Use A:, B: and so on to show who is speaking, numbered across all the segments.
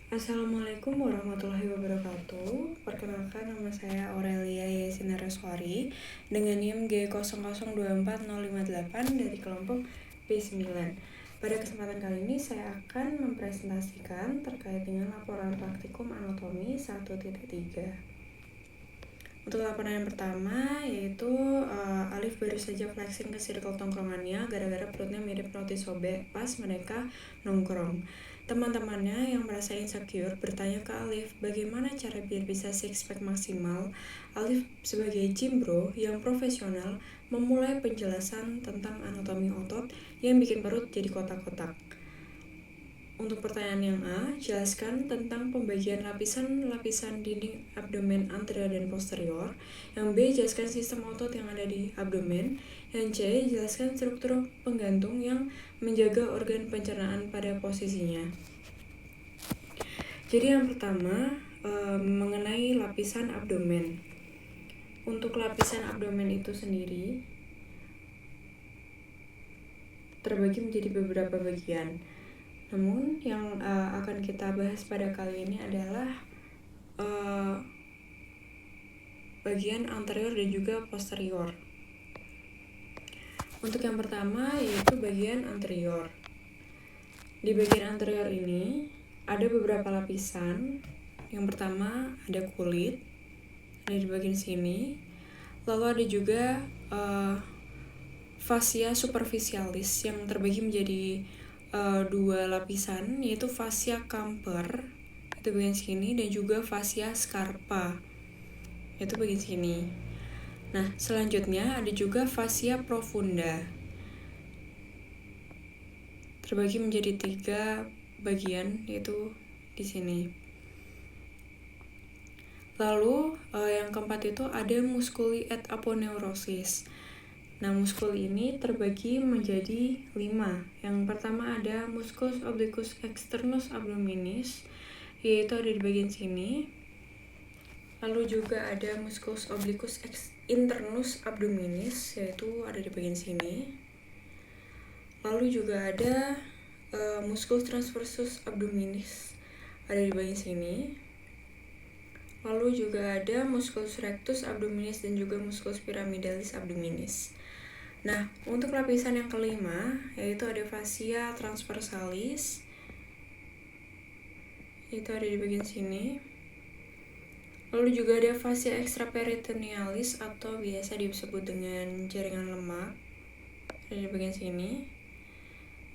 A: Assalamualaikum warahmatullahi wabarakatuh. Perkenalkan, nama saya Aurelia Yasinareswari dengan NIM G00240558 dari kelompok B9. Pada kesempatan kali ini saya akan mempresentasikan terkait dengan laporan praktikum anatomi 1.3. Untuk laporan yang pertama yaitu Alif baru saja flexing ke circle tongkrongannya gara-gara perutnya mirip roti sobek pas mereka nongkrong. Teman-temannya yang merasa insecure bertanya ke Alif bagaimana cara biar bisa six pack maksimal. Alif sebagai gym bro yang profesional memulai penjelasan tentang anatomi otot yang bikin perut jadi kotak-kotak. Untuk pertanyaan yang A, jelaskan tentang pembagian lapisan dinding abdomen anterior dan posterior. Yang B, jelaskan sistem otot yang ada di abdomen. Yang C, jelaskan struktur penggantung yang menjaga organ pencernaan pada posisinya. Jadi yang pertama, mengenai lapisan abdomen. Untuk lapisan abdomen itu sendiri terbagi menjadi beberapa bagian. Namun yang akan kita bahas pada kali ini adalah bagian anterior dan juga posterior. Untuk yang pertama yaitu bagian anterior. Di bagian anterior ini ada beberapa lapisan. Yang pertama ada kulit, ada di bagian sini. Lalu ada juga fascia superficialis yang terbagi menjadi dua lapisan, yaitu fascia Camper itu bagian sini dan juga fascia Scarpa itu bagian sini. Nah, selanjutnya ada juga fascia profunda terbagi menjadi 3 bagian, yaitu di sini. Lalu yang keempat itu ada musculi et aponeurosis. Nah, muskul ini terbagi menjadi 5. Yang pertama ada musculus obliquus externus abdominis, yaitu ada di bagian sini. Lalu juga ada musculus obliquus internus abdominis, yaitu ada di bagian sini. Lalu juga ada musculus transversus abdominis, ada di bagian sini. Lalu juga ada musculus rectus abdominis dan juga musculus pyramidalis abdominis. Nah, untuk lapisan yang kelima yaitu ada fascia transversalis, itu ada di bagian sini. Lalu juga ada fascia extraperitonealis atau biasa disebut dengan jaringan lemak, ada di bagian sini.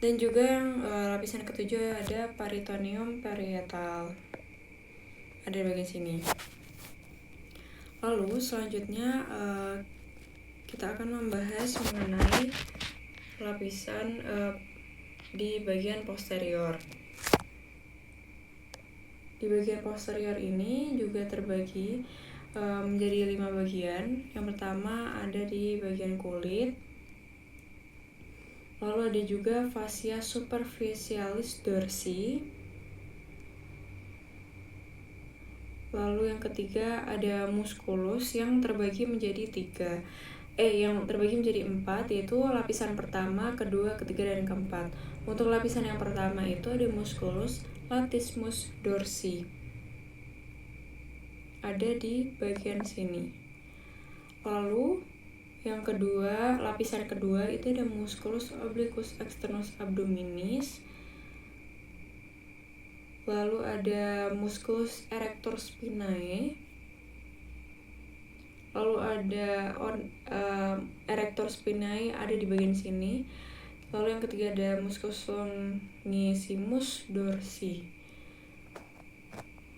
A: Dan juga yang lapisan ketujuh ada peritoneum parietal, ada di bagian sini. Lalu selanjutnya kita akan membahas mengenai lapisan di bagian posterior. Di bagian posterior ini juga terbagi menjadi 5 bagian. Yang pertama ada di bagian kulit. Lalu ada juga fascia superficialis dorsi. Lalu yang ketiga ada musculus yang terbagi menjadi 4, yaitu lapisan pertama, kedua, ketiga, dan keempat. Untuk lapisan yang pertama itu ada musculus latissimus dorsi, ada di bagian sini. Lalu yang kedua, lapisan kedua itu ada musculus obliquus externus abdominis. Lalu ada musculus erector spinae. Lalu ada erector spinae ada di bagian sini. Lalu yang ketiga ada musculus longissimus dorsi.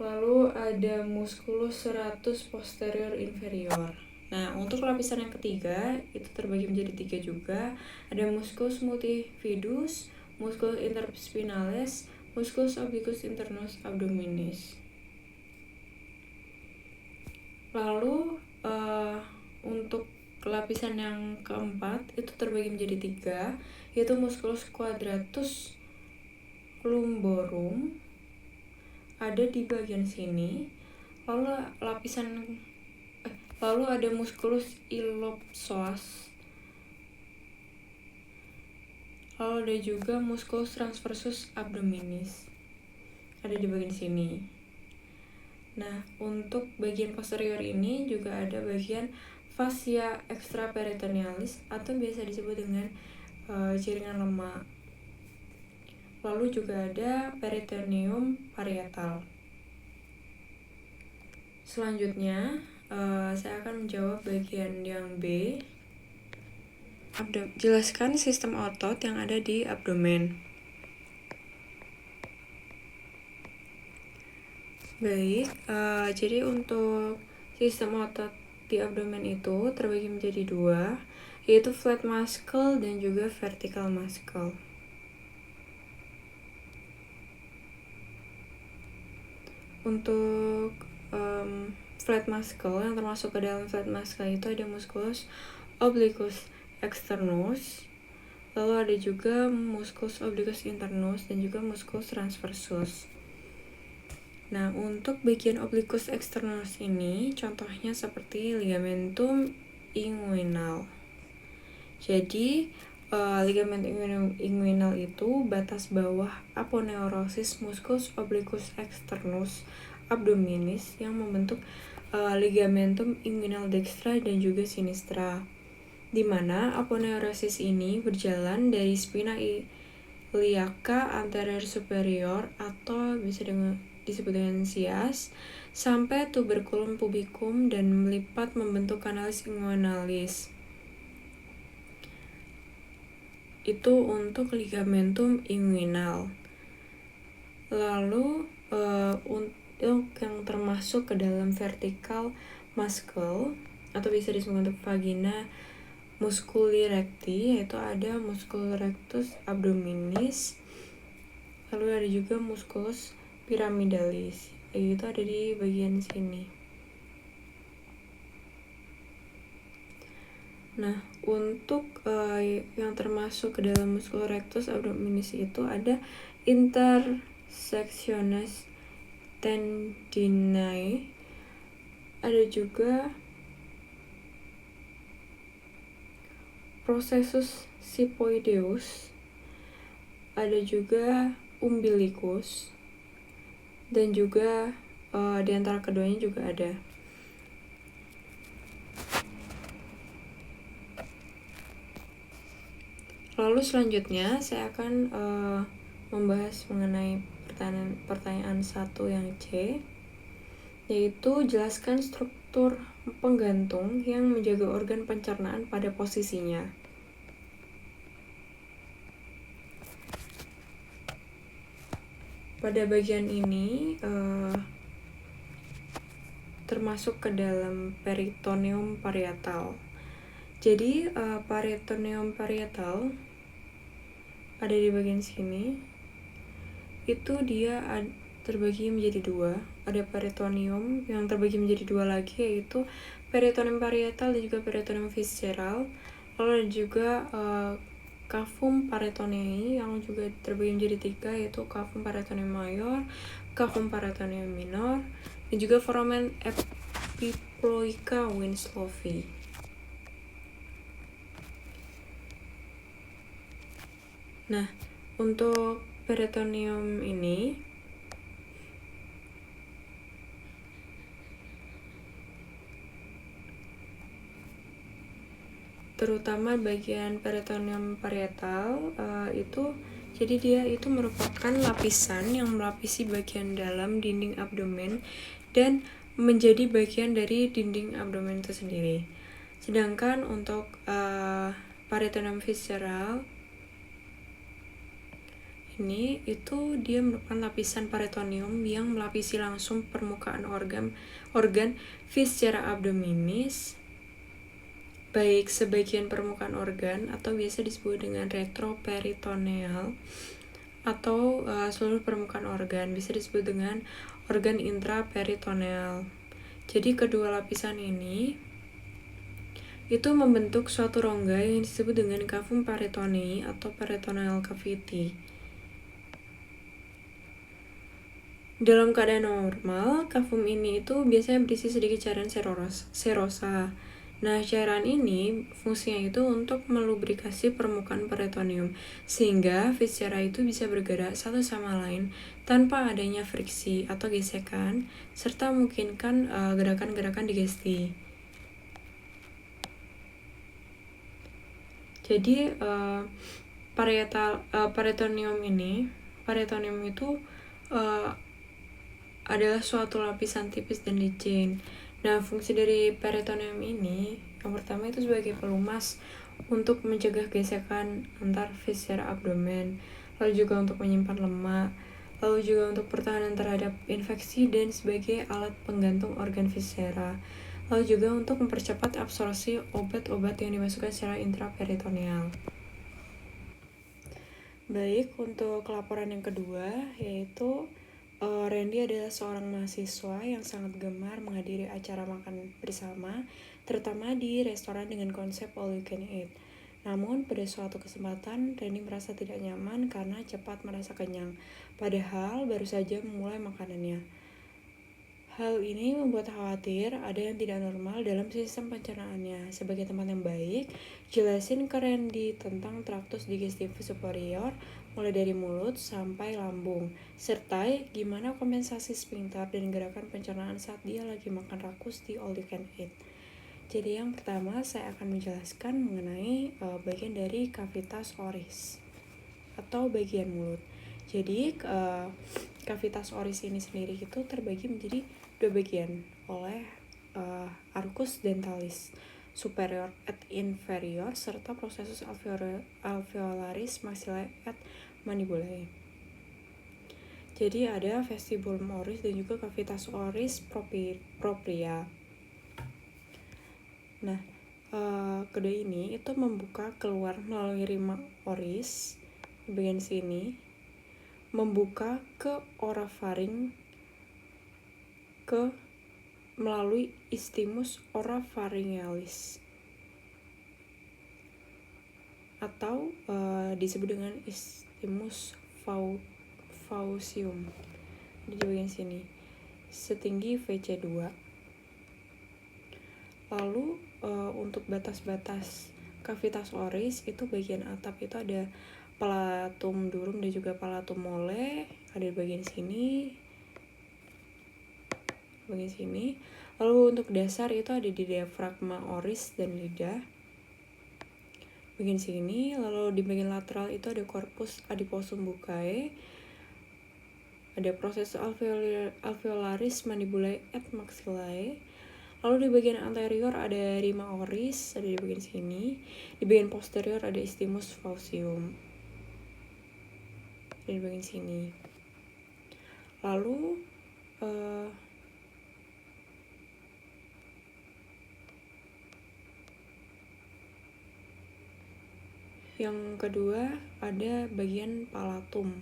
A: Lalu ada musculus serratus posterior inferior. Nah, untuk lapisan yang ketiga itu terbagi menjadi 3 juga. Ada musculus multifidus, musculus interspinalis, musculus obliquus internus abdominis. Lalu untuk lapisan yang keempat itu terbagi menjadi 3, yaitu musculus quadratus lumborum, ada di bagian sini. Lalu ada musculus iliopsoas. Lalu ada juga musculus transversus abdominis, ada di bagian sini. Nah, untuk bagian posterior ini juga ada bagian fascia extraperitonealis atau biasa disebut dengan jaringan lemak. Lalu juga ada peritoneum parietal. Selanjutnya, saya akan menjawab bagian yang B. Jelaskan sistem otot yang ada di abdomen. Baik, jadi untuk sistem otot di abdomen itu terbagi menjadi dua, yaitu flat muscle dan juga vertical muscle. Untuk flat muscle, yang termasuk ke dalam flat muscle itu ada musculus obliquus externus, lalu ada juga musculus obliquus internus dan juga musculus transversus. Nah, untuk bagian obliquus externus ini contohnya seperti ligamentum inguinal. Jadi, ligamentum inguinal itu batas bawah aponeurosis musculus obliquus externus abdominis yang membentuk ligamentum inguinal dextra dan juga sinistra, di mana aponeurosis ini berjalan dari spina iliaca anterior superior atau bisa disebut dengan sias sampai tuberculum pubicum dan melipat membentuk kanalis inguinalis. Itu untuk ligamentum inguinal. Lalu untuk yang termasuk ke dalam vertical muscle atau bisa disebut untuk vagina musculi recti, yaitu ada musculus rectus abdominis, lalu ada juga musculus pyramidalis, itu ada di bagian sini. Nah, untuk yang termasuk ke dalam musculus rectus abdominis itu ada intersectiones tendinae, ada juga processus siphoideus, ada juga umbilicus, dan juga di antara keduanya juga ada. Lalu selanjutnya saya akan membahas mengenai pertanyaan 1 yang C, yaitu jelaskan struktur penggantung yang menjaga organ pencernaan pada posisinya. Pada bagian ini termasuk ke dalam peritoneum parietal. Jadi peritoneum parietal ada di bagian sini. Itu dia terbagi menjadi dua. Ada peritoneum yang terbagi menjadi dua lagi, yaitu peritoneum parietal dan juga peritoneum visceral. Lalu ada juga cavum peritoneae yang juga terbagi menjadi tiga, yaitu cavum peritoneum mayor, cavum peritoneum minor, dan juga foramen epiploica winslowi. Nah, untuk peritoneum ini terutama bagian peritoneum parietal itu, jadi dia itu merupakan lapisan yang melapisi bagian dalam dinding abdomen dan menjadi bagian dari dinding abdomen itu sendiri. Sedangkan untuk peritoneum visceral ini itu dia merupakan lapisan peritoneum yang melapisi langsung permukaan organ viscera abdominis, baik sebagian permukaan organ atau biasa disebut dengan retroperitoneal, atau seluruh permukaan organ bisa disebut dengan organ intraperitoneal. Jadi kedua lapisan ini itu membentuk suatu rongga yang disebut dengan cavum peritoneae atau peritoneal cavity. Dalam keadaan normal, cavum ini itu biasanya berisi sedikit cairan serosa. Nah, cairan ini fungsinya itu untuk melubrikasi permukaan peritoneum, sehingga viscera itu bisa bergerak satu sama lain tanpa adanya friksi atau gesekan, serta memungkinkan gerakan-gerakan digesti. Jadi, peritoneum itu adalah suatu lapisan tipis dan licin. Nah, fungsi dari peritoneum ini yang pertama itu sebagai pelumas untuk mencegah gesekan antar viscera abdomen, lalu juga untuk menyimpan lemak, lalu juga untuk pertahanan terhadap infeksi dan sebagai alat penggantung organ viscera, lalu juga untuk mempercepat absorpsi obat-obat yang dimasukkan secara intraperitoneal. Baik, untuk laporan yang kedua, yaitu Randy adalah seorang mahasiswa yang sangat gemar menghadiri acara makan bersama, terutama di restoran dengan konsep all you can eat. Namun, pada suatu kesempatan, Randy merasa tidak nyaman karena cepat merasa kenyang, padahal baru saja memulai makanannya. Hal ini membuat khawatir ada yang tidak normal dalam sistem pencernaannya. Sebagai teman yang baik, jelasin ke Randy tentang traktus digestif superior, mulai dari mulut sampai lambung, serta gimana kompensasi sphincter dan gerakan pencernaan saat dia lagi makan rakus di all you can eat. Jadi yang pertama saya akan menjelaskan mengenai bagian dari cavitas oris atau bagian mulut. Jadi cavitas oris ini sendiri itu terbagi menjadi dua bagian oleh arcus dentalis superior et inferior serta processus alveolaris maxillae et mandibulae. Jadi ada vestibulum oris dan juga cavitas oris propria. Nah, kedua ini itu membuka keluar melalui rima oris di bagian sini, membuka ke orofaring melalui istimus oropharyngealis atau disebut dengan istimus faucium di bagian sini setinggi VC2. Lalu untuk batas-batas cavitas oris itu bagian atap itu ada palatum durum dan juga palatum mole, ada di bagian sini. Lalu untuk dasar itu ada di diafragma oris dan lidah bagian sini. Lalu di bagian lateral itu ada corpus adiposum buccae, ada proses alveolaris mandibulae et maxillae. Lalu di bagian anterior ada rima oris, ada di bagian sini. Di bagian posterior ada istimus faucium, ada di bagian sini. Lalu yang kedua ada bagian palatum.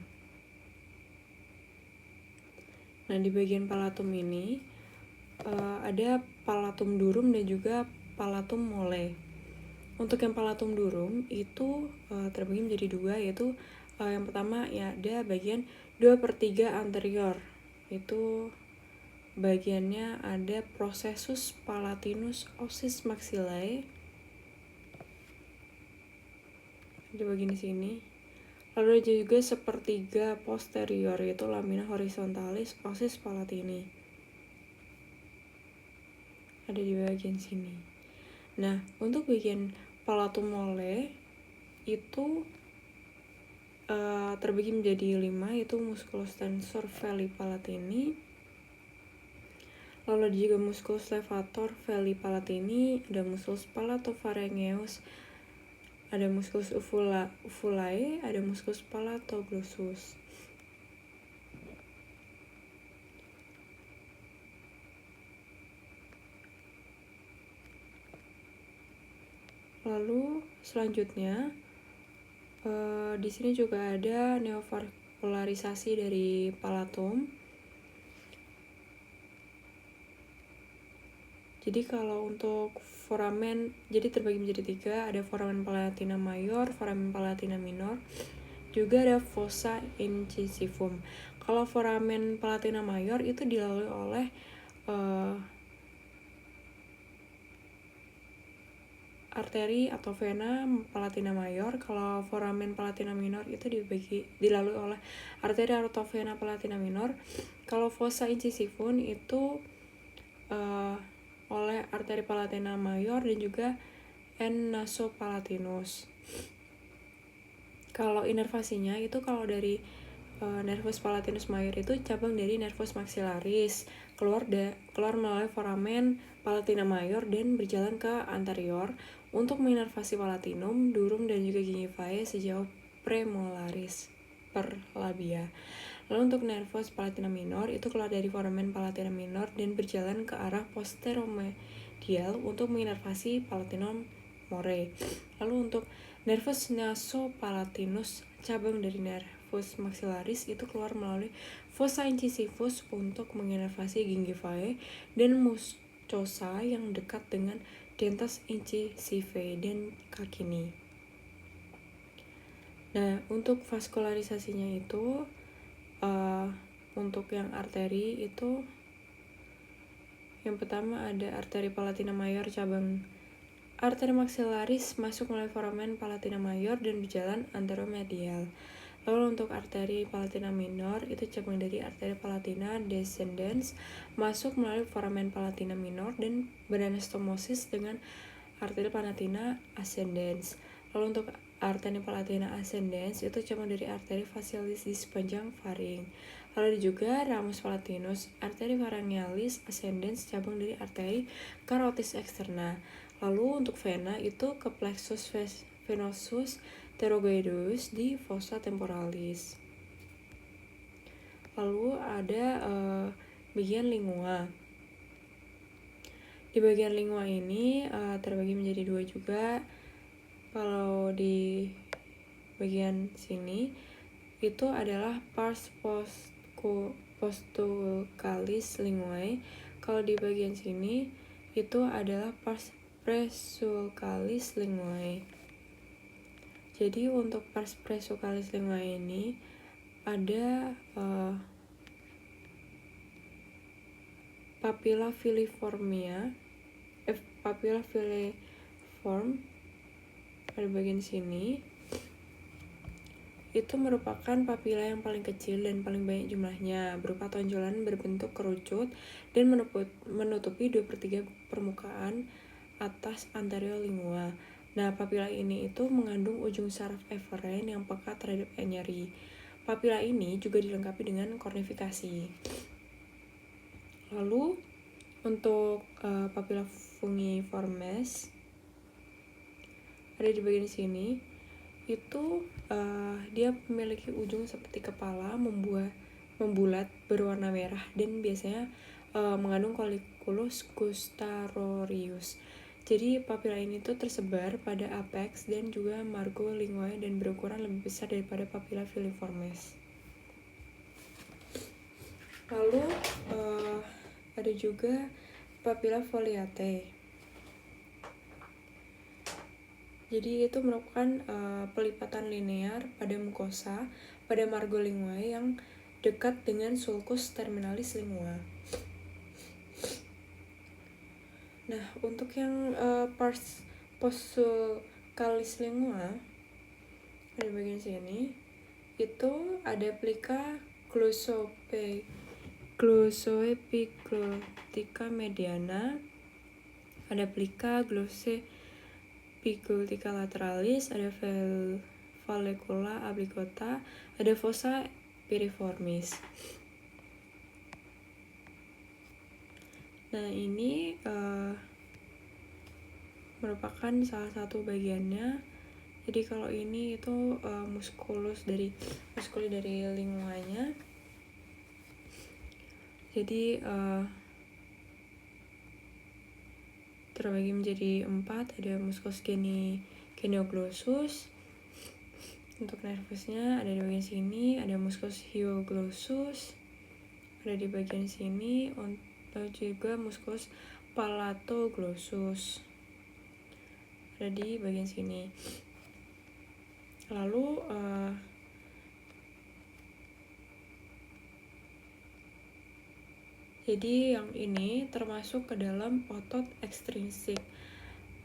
A: Nah, di bagian palatum ini ada palatum durum dan juga palatum mole. Untuk yang palatum durum itu terbagi menjadi dua, yaitu yang pertama ya ada bagian 2/3 anterior. Itu bagiannya ada processus palatinus ossis maxillae di bagian sini. Lalu ada juga 1/3 posterior, yaitu lamina horizontalis ossis palatini, ada di bagian sini. Nah, untuk bagian palatum mole itu terbagi menjadi 5, yaitu musculus tensor veli palatini. Lalu ada juga musculus levator veli palatini, ada musculus palatopharyngeus, ada musculus uvulae, ada musculus palatoglossus. Lalu selanjutnya di sini juga ada neovascularisasi dari palatum. Jadi kalau untuk foramen, jadi terbagi menjadi 3, ada foramen palatina mayor, foramen palatina minor, juga ada fossa incisivum. Kalau foramen palatina mayor itu dilalui oleh arteri atau vena palatina mayor. Kalau foramen palatina minor itu dilalui oleh arteri atau vena palatina minor. Kalau fossa incisivum itu oleh arteri palatina mayor dan juga N nasopalatinus. Kalau inervasinya itu kalau dari nervus palatinus mayor itu cabang dari nervus maxillaris, keluar melalui foramen palatina mayor dan berjalan ke anterior untuk menginervasi palatinum, durum dan juga gingivae sejauh premolaris per labia. Lalu untuk nervus palatina minor itu keluar dari foramen palatina minor dan berjalan ke arah posteromedial untuk menginervasi palatinum more. Lalu untuk nervus nasopalatinus cabang dari nervus maxillaris itu keluar melalui fossa incisivus untuk menginervasi gingivae dan muscosa yang dekat dengan dentes incisivae dan kakini. Nah, untuk vaskularisasinya itu untuk yang arteri itu yang pertama ada arteri palatina mayor cabang arteri maxillaris masuk melalui foramen palatina mayor dan berjalan anteromedial. Lalu untuk arteri palatina minor itu cabang dari arteri palatina descendens masuk melalui foramen palatina minor dan beranastomosis dengan arteri palatina ascendens. Lalu untuk arteri palatina ascendens itu cabang dari arteri facialis di sepanjang faring. Lalu juga ramus palatinus, arteri pharyngealis ascendens cabang dari arteri carotis externa. Lalu untuk vena itu ke plexus venosus pterygoideus di fossa temporalis. Lalu ada bagian lingua. Di bagian lingua ini terbagi menjadi dua juga. Kalau di bagian sini itu adalah pars postucalis linguae. Kalau di bagian sini itu adalah pars presulcalis linguae. Jadi untuk pars presulcalis linguae ini ada papilla filiformia, papilla filiform pada bagian sini. Itu merupakan papilla yang paling kecil dan paling banyak jumlahnya, berupa tonjolan berbentuk kerucut dan menutupi 2/3 permukaan atas anterior lingua. Nah, papilla ini itu mengandung ujung saraf efferent yang peka terhadap nyeri. Papilla ini juga dilengkapi dengan kornifikasi. Lalu untuk papilla fungiformes ada di bagian sini. Itu dia memiliki ujung seperti kepala, membulat, berwarna merah dan biasanya mengandung colliculus gustarius. Jadi papilla ini tuh tersebar pada apex dan juga margo linguae dan berukuran lebih besar daripada papilla filiformes. Lalu ada juga papilla foliate. Jadi itu merupakan pelipatan linear pada mukosa pada margo linguae yang dekat dengan sulcus terminalis lingua. Nah, untuk yang pars postucalis lingua di bagian sini itu ada plica glossoepiglotica mediana, ada plica glossopiglotica lateralis, ada vallecula oblongata, ada fossa piriformis. Nah, ini merupakan salah satu bagiannya. Jadi kalau ini itu muskuli dari linguanya. Jadi terbagi menjadi 4, ada musculus genioglossus. Untuk nervusnya ada di bagian sini, ada musculus hyoglossus, ada di bagian sini, atau juga musculus palatoglossus ada di bagian sini. Lalu jadi yang ini termasuk ke dalam otot ekstrinsik.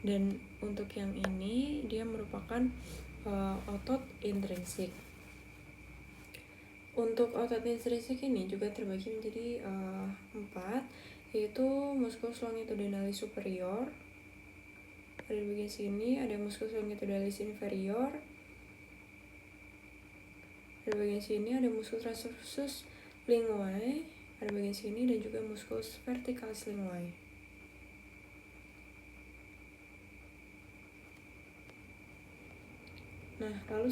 A: Dan untuk yang ini dia merupakan otot intrinsik. Untuk otot intrinsik ini juga terbagi menjadi 4, yaitu musculus longitudinalis superior. Ada di bagian sini ada musculus longitudinalis inferior. Ada bagian sini ada musculus transversus linguae, ada bagian sini, dan juga musculus verticalis linguae. Nah, lalu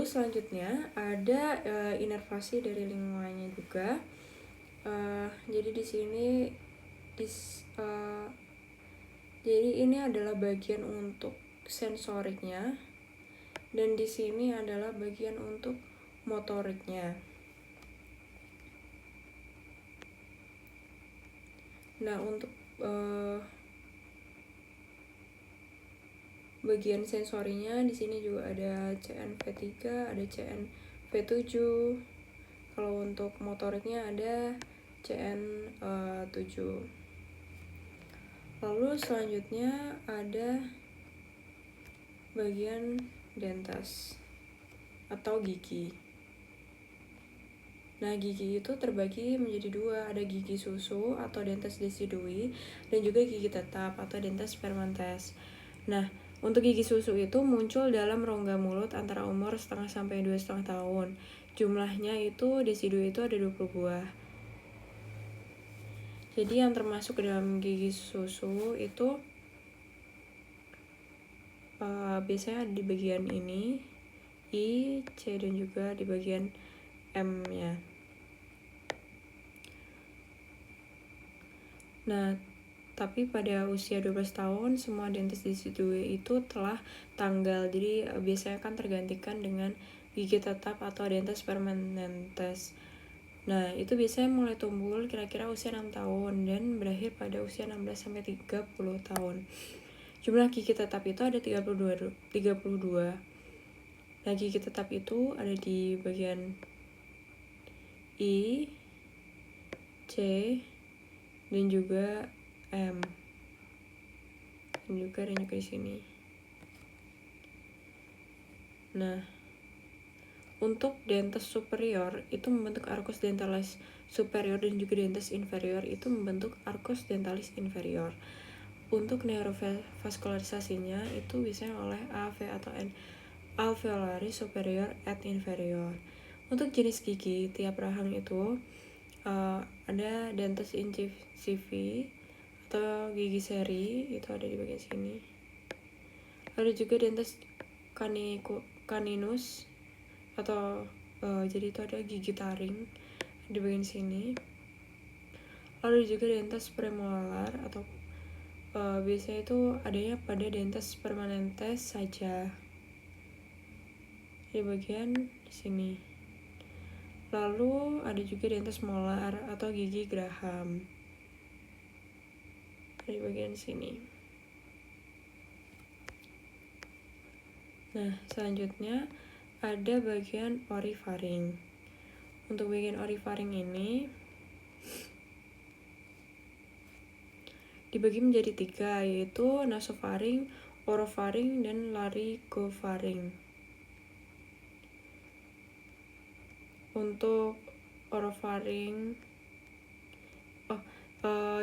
A: selanjutnya ada inervasi dari linguanya juga. Jadi di sini jadi ini adalah bagian untuk sensoriknya, dan di sini adalah bagian untuk motoriknya. Nah, untuk bagian sensorinya di sini juga ada CNV3, ada CNV7. Kalau untuk motoriknya ada CN7. Lalu selanjutnya ada bagian dentes atau gigi. Nah, gigi itu terbagi menjadi 2, ada gigi susu atau dentes decidui, dan juga gigi tetap atau dentes permanentes. Nah, untuk gigi susu itu muncul dalam rongga mulut antara umur 0,5 sampai 2,5 tahun. Jumlahnya itu decidui itu ada 20 buah. Jadi yang termasuk ke dalam gigi susu itu biasanya di bagian ini, I, C, dan juga di bagian M-nya. Nah, tapi pada usia 12 tahun semua dentes decidui itu telah tanggal. Jadi biasanya kan tergantikan dengan gigi tetap atau dentes permanentes. Nah, itu biasanya mulai tumbuh kira-kira usia 6 tahun dan berakhir pada usia 16 sampai 30 tahun. Jumlah gigi tetap itu ada 32. Nah, gigi tetap itu ada di bagian I, C, dan juga M. Dan juga ada di sini. Nah, untuk dentes superior itu membentuk arcus dentalis superior, dan juga dentes inferior itu membentuk arcus dentalis inferior. Untuk neurovaskularisasinya itu biasanya oleh AV atau alveolaris superior et inferior. Untuk jenis gigi tiap rahang itu ada dentes incisivi atau gigi seri, itu ada di bagian sini. Ada juga dentes caninus atau jadi itu ada gigi taring di bagian sini. Lalu juga dentes premolar atau biasanya itu adanya pada dentes permanentes saja di bagian sini. Lalu ada juga dentes molar atau gigi Graham di bagian sini. Nah, selanjutnya ada bagian orifaring. Untuk bagian orifaring ini dibagi menjadi 3, yaitu nasofaring, orofaring, dan laryngofaring. Untuk orofaring,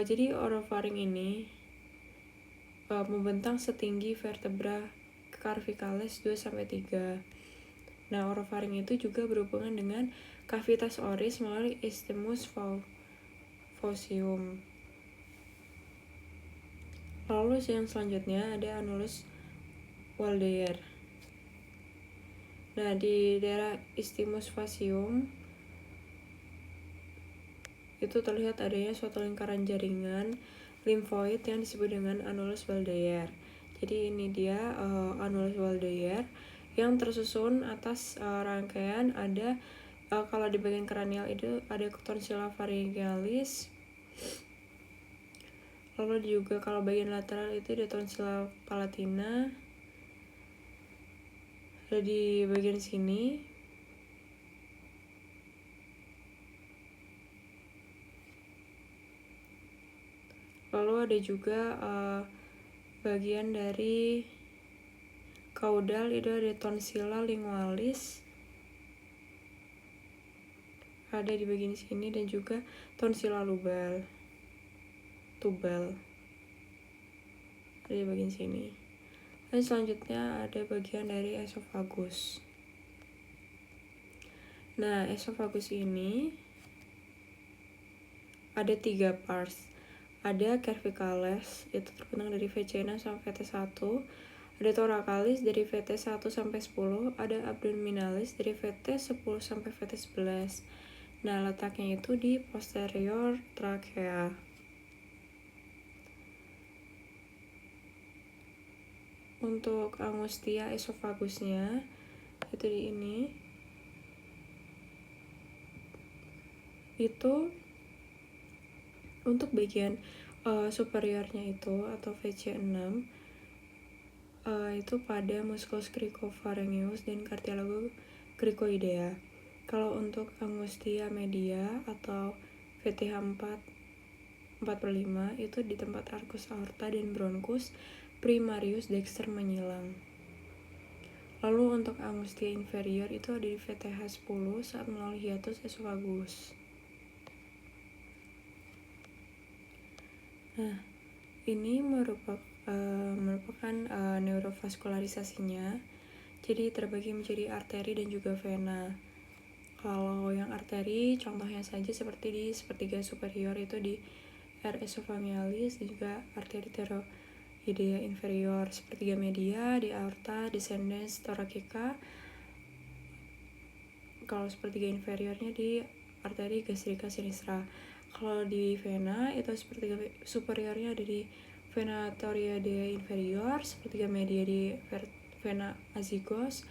A: jadi orofaring ini membentang setinggi vertebra cervicalis 2-3. Nah, orofaring itu juga berhubungan dengan kavitas oris melalui isthmus faucium. Lalu yang selanjutnya ada annulus Waldeyer. Nah, di daerah isthmus faucium itu terlihat adanya suatu lingkaran jaringan limfoid yang disebut dengan annulus Waldeyer. Jadi ini dia annulus Waldeyer yang tersusun atas rangkaian ada kalau di bagian kranial itu ada tonsilla pharyngealis. Lalu juga kalau bagian lateral itu ada tonsilla palatina. Ada di bagian sini. Lalu ada juga bagian dari kaudal itu ada tonsilla lingualis, ada di bagian sini, dan juga tonsilla tubal ada di bagian sini. Dan selanjutnya ada bagian dari esofagus. Nah, esofagus ini ada 3 parts. Ada cervicalis, itu terbentuk dari VC6 sampai VT1. Ada thoracalis dari VT1 sampai 10. Ada abdominalis dari VT10 sampai VT11. Nah, letaknya itu di posterior trachea. Untuk angustia esofagusnya itu di ini. Itu untuk bagian superiornya itu atau VC6 itu pada musculus cricopharyngeus dan cartilago cricoidea. Kalau untuk angustia media atau VTH4 4/5 itu di tempat arcus aorta dan bronchus primarius dexter menyilang. Lalu untuk angustia inferior itu ada di VTH10 saat melalui hiatus esophagus. Nah, ini merupakan neurovaskularisasinya. Jadi terbagi menjadi arteri dan juga vena. Kalau yang arteri contohnya saja seperti di sepertiga superior itu di R esophagealis dan juga arteri thyroidea inferior, sepertiga media di aorta descendens thoracica. Kalau sepertiga inferiornya di arteri gastrica sinistra. Kalau di vena itu sepertiga superiornya ada di vena thyroidea inferior, sepertiga media di vena azygos,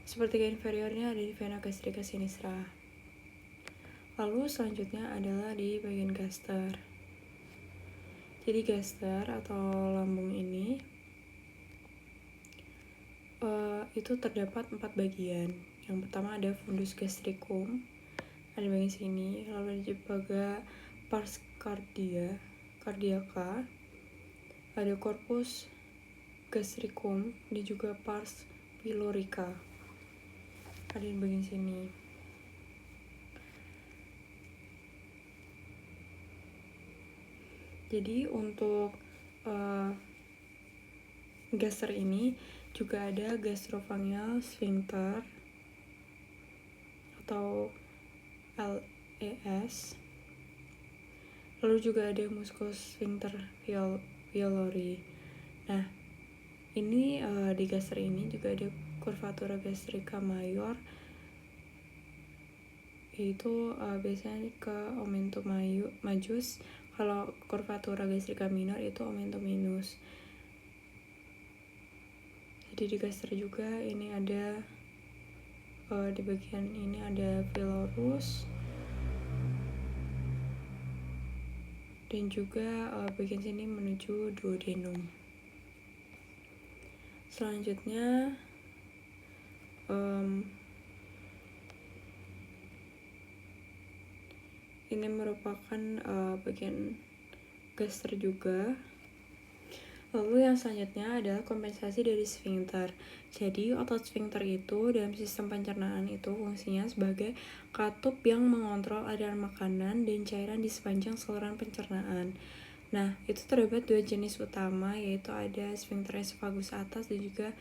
A: sepertiga inferiornya ada di vena gastrica sinistra. Lalu selanjutnya adalah di bagian gaster. Jadi gaster atau lambung ini itu terdapat 4 bagian. Yang pertama ada fundus gastricum, ada bagian sini. Lalu ada juga pars cardiaca, ada corpus gastricum, dan juga pars pylorica, ada di bagian sini. Jadi untuk gaster ini juga ada gastropharyngeal sphincter atau LES. Lalu juga ada musculus sphincter pylori. Nah, ini di gaster ini juga ada curvatura gastrica major, yaitu biasanya ke omentum majus. Kalau curvatura gastrica minor itu omentum minus. Jadi di gaster juga ini ada di bagian ini ada pylorus dan juga bagian sini menuju duodenum. Selanjutnya ini merupakan bagian gaster juga. Lalu yang selanjutnya adalah kompensasi dari sphincter. Jadi otot sphincter itu dalam sistem pencernaan itu fungsinya sebagai katup yang mengontrol aliran makanan dan cairan di sepanjang saluran pencernaan. Nah, itu terdapat 2 jenis utama, yaitu ada sphincter esophagus atas dan juga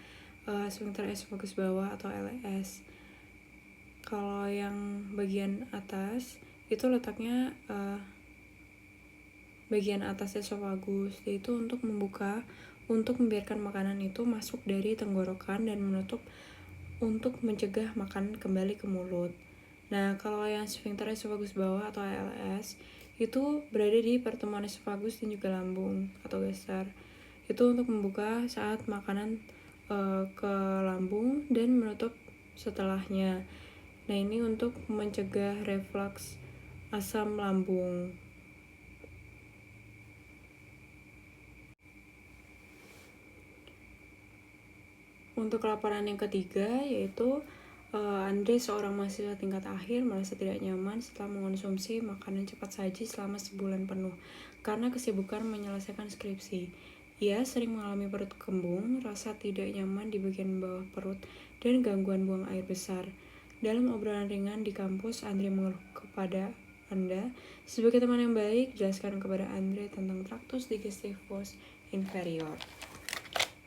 A: sphincter esophagus bawah atau LES. Kalau yang bagian atas itu letaknya bagian atas esophagus, yaitu untuk membiarkan makanan itu masuk dari tenggorokan dan menutup untuk mencegah makanan kembali ke mulut. Nah, kalau yang sphincter esophagus bawah atau LS itu berada di pertemuan esophagus dan juga lambung atau gaster. Itu untuk membuka saat makanan ke lambung dan menutup setelahnya. Nah, ini untuk mencegah reflux asam lambung. Untuk laporan yang ketiga, yaitu Andre, seorang mahasiswa tingkat akhir, merasa tidak nyaman setelah mengonsumsi makanan cepat saji selama sebulan penuh karena kesibukan menyelesaikan skripsi. Ia sering mengalami perut kembung, rasa tidak nyaman di bagian bawah perut, dan gangguan buang air besar. Dalam obrolan ringan di kampus, Andre mengeluh kepada Anda. Sebagai teman yang baik, jelaskan kepada Andre tentang traktus digestivus inferior.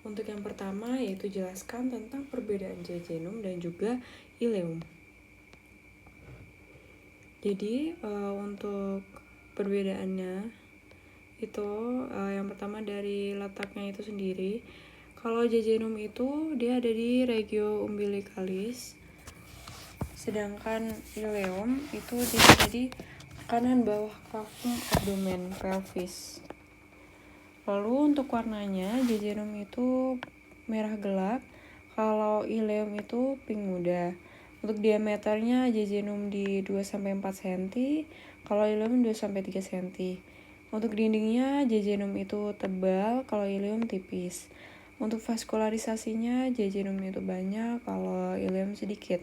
A: Untuk yang pertama, yaitu jelaskan tentang perbedaan jejunum dan juga ileum. Jadi untuk perbedaannya itu yang pertama dari letaknya itu sendiri. Kalau jejunum itu dia ada di regio umbilicalis, sedangkan ileum itu dia ada di kanan bawah cavum abdomen pelvis. Lalu untuk warnanya, jejunum itu merah gelap, kalau ileum itu pink muda. Untuk diameternya jejunum di 2-4 cm, kalau ileum 2-3 cm. Untuk dindingnya jejunum itu tebal, kalau ileum tipis. Untuk vaskularisasinya jejunum itu banyak, kalau ileum sedikit.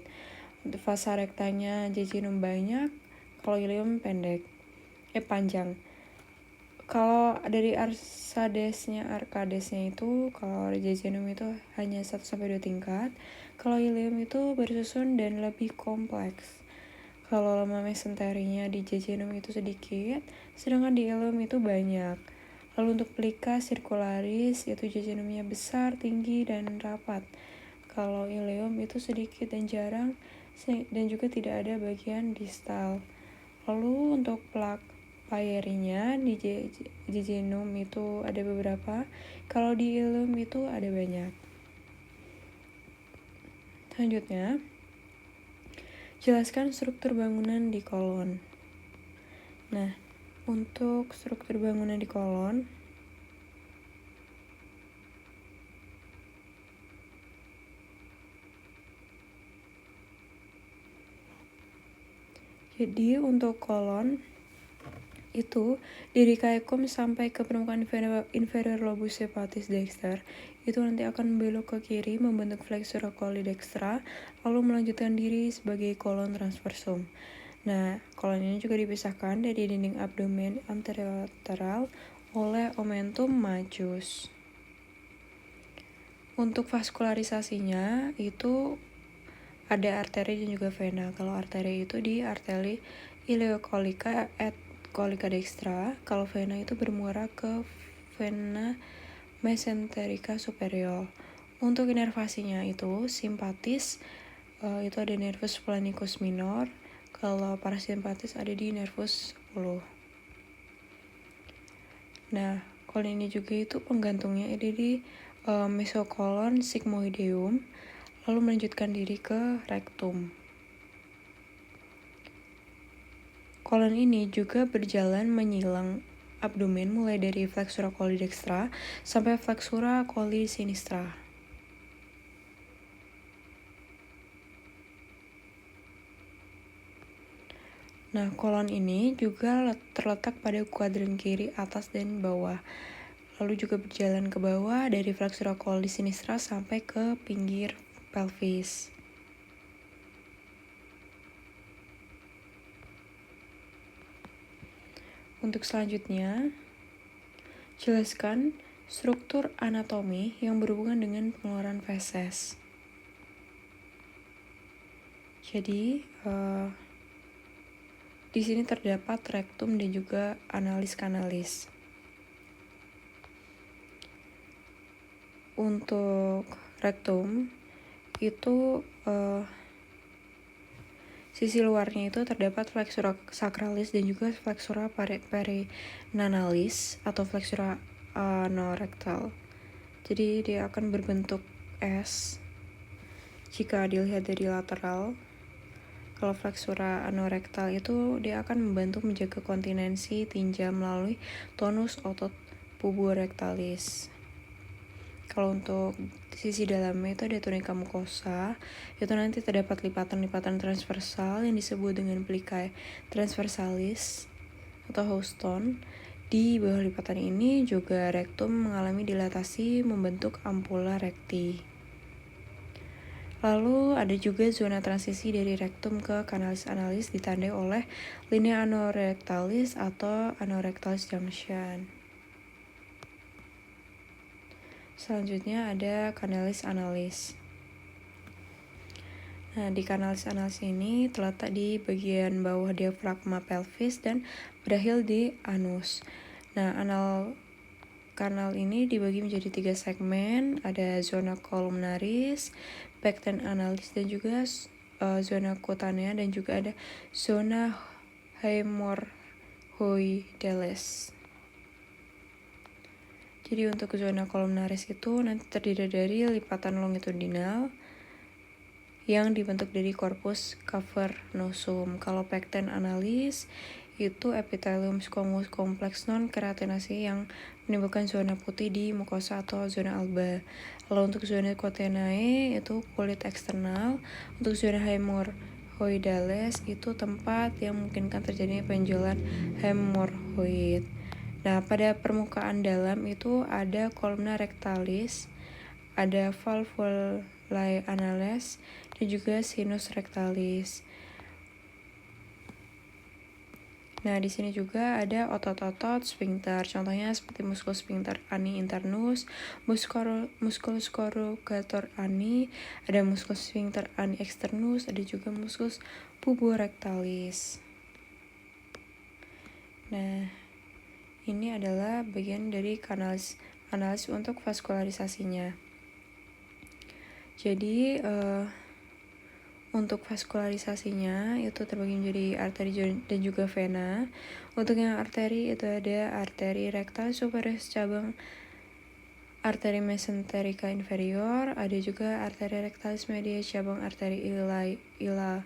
A: Untuk vasa rektanya jejunum banyak, kalau ileum panjang. Kalau dari arkadesnya itu, kalau jejunum itu hanya 1-2 tingkat. Kalau ileum itu bersusun dan lebih kompleks. Kalau lemah mesenterinya di jejunum itu sedikit, sedangkan di ileum itu banyak. Lalu untuk pelika sirkularis, itu jejunumnya besar, tinggi, dan rapat. Kalau ileum itu sedikit dan jarang, dan juga tidak ada bagian distal. Lalu untuk plak payerinya di jejunum itu ada beberapa, kalau di ileum itu ada banyak. Selanjutnya, jelaskan struktur bangunan di kolon. Nah, untuk struktur bangunan di kolon, jadi untuk kolon itu dari caecum sampai ke permukaan inferior lobus hepatis dexter itu nanti akan belok ke kiri membentuk flexura coli dextra, lalu melanjutkan diri sebagai kolon transversum. Nah, kolon ini juga dipisahkan dari dinding abdomen anterolateral oleh omentum majus. Untuk vaskularisasinya itu ada arteri dan juga vena. Kalau arteri itu di arteri ileocolica et colica dextra, kalau vena itu bermuara ke vena mesenterica superior. Untuk inervasinya itu simpatis itu ada nervus planicus minor, kalau parasimpatis ada di nervus 10. Nah, kolon ini juga itu penggantungnya ada di mesokolon sigmoideum, lalu melanjutkan diri ke rektum. Kolon ini juga berjalan menyilang abdomen mulai dari flexura coli dextra sampai flexura coli sinistra. Nah, kolon ini juga terletak pada kuadran kiri atas dan bawah. Lalu juga berjalan ke bawah dari flexura coli sinistra sampai ke pinggir pelvis. Untuk selanjutnya, jelaskan struktur anatomi yang berhubungan dengan pengeluaran feses. Jadi, di sini terdapat rektum dan juga analis kanalis. Untuk rektum itu sisi luarnya itu terdapat flexura sacralis dan juga flexura perinanalis atau flexura anorektal. Jadi dia akan berbentuk S jika dilihat dari lateral. Kalau flexura anorektal itu dia akan membantu menjaga kontinensi tinja melalui tonus otot puborektalis. Kalau untuk sisi dalamnya itu ada tunica mucosa, itu nanti terdapat lipatan-lipatan transversal yang disebut dengan plicae transversalis atau Houston. Di bawah lipatan ini juga rektum mengalami dilatasi membentuk ampula recti. Lalu ada juga zona transisi dari rektum ke kanalis analis ditandai oleh linea anorectalis atau anorectalis junction. Selanjutnya ada kanalis analis. Nah, di kanalis analis ini terletak di bagian bawah diafragma pelvis dan berakhir di anus. Nah, kanal ini dibagi menjadi 3 segmen, ada zona columnaris, pecten analis, dan juga zona cutanea, dan juga ada zona hemorrhoidalis. Jadi untuk zona columnaris itu nanti terdiri dari lipatan longitudinal yang dibentuk dari corpus cavernosum. Kalau pecten analis itu epithelium squamous kompleks non keratinasi yang menimbulkan zona putih di mukosa atau zona alba. Lalu untuk zona cutanea itu kulit eksternal. Untuk zona hemorrhoidalis itu tempat yang memungkinkan terjadinya penjualan hemorrhoid. Nah, pada permukaan dalam itu ada columna rectalis, ada valvulae anales, dan juga sinus rectalis. Nah, di sini juga ada otot-otot sphincter. Contohnya seperti musculus sphincter ani internus, musculus corrugator ani, ada musculus sphincter ani externus, ada juga musculus puborectalis. Nah, ini adalah bagian dari kanalis untuk vaskularisasinya. Jadi untuk vaskularisasinya itu terbagi menjadi arteri dan juga vena. Untuk yang arteri itu ada arteri rectalis superior cabang arteri mesenterica inferior, ada juga arteri rectalis media cabang arteri iliaca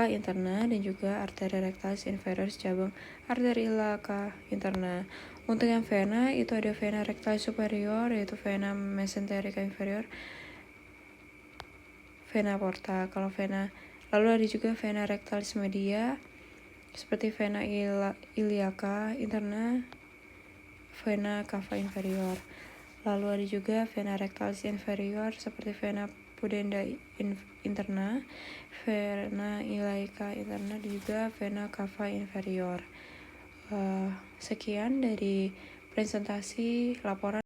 A: interna, dan juga arteri rectalis inferior cabang arteri iliaca interna. Untuk yang vena itu ada vena rectalis superior yaitu vena mesenterica inferior, vena porta. Kalau vena lalu ada juga vena rectalis media seperti vena iliaca interna, vena cava inferior. Lalu ada juga vena rectalis inferior seperti vena pudenda interna, vena iliaca interna, dan juga vena cava inferior. Sekian dari presentasi laporan